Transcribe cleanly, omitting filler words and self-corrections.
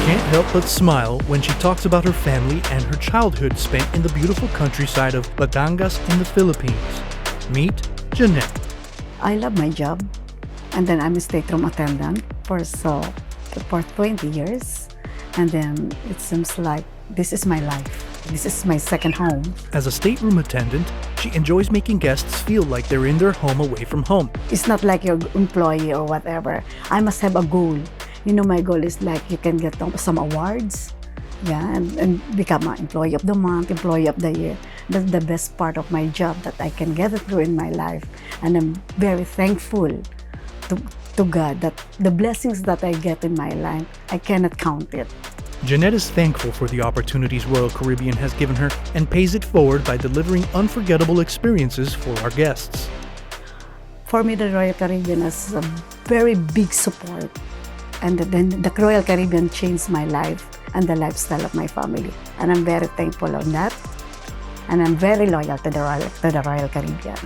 can't help but smile when she talks about her family and her childhood spent in the beautiful countryside of Batangas in the Philippines. Meet Jeanette. I love my job, and then I'm a stateroom attendant for 20 years, and then it seems like this is my life. This is my second home. As a stateroom attendant, she enjoys making guests feel like they're in their home away from home. It's not like your employee or whatever. I must have a goal. You know, my goal is like you can get some awards, and become an employee of the month, employee of the year. That's the best part of my job that I can get it through in my life. And I'm very thankful to God that the blessings that I get in my life, I cannot count it. Jeanette is thankful for the opportunities Royal Caribbean has given her and pays it forward by delivering unforgettable experiences for our guests. For me, the Royal Caribbean is a very big support. And then the Royal Caribbean changed my life and the lifestyle of my family. And I'm very thankful on that. And I'm very loyal to the Royal Caribbean.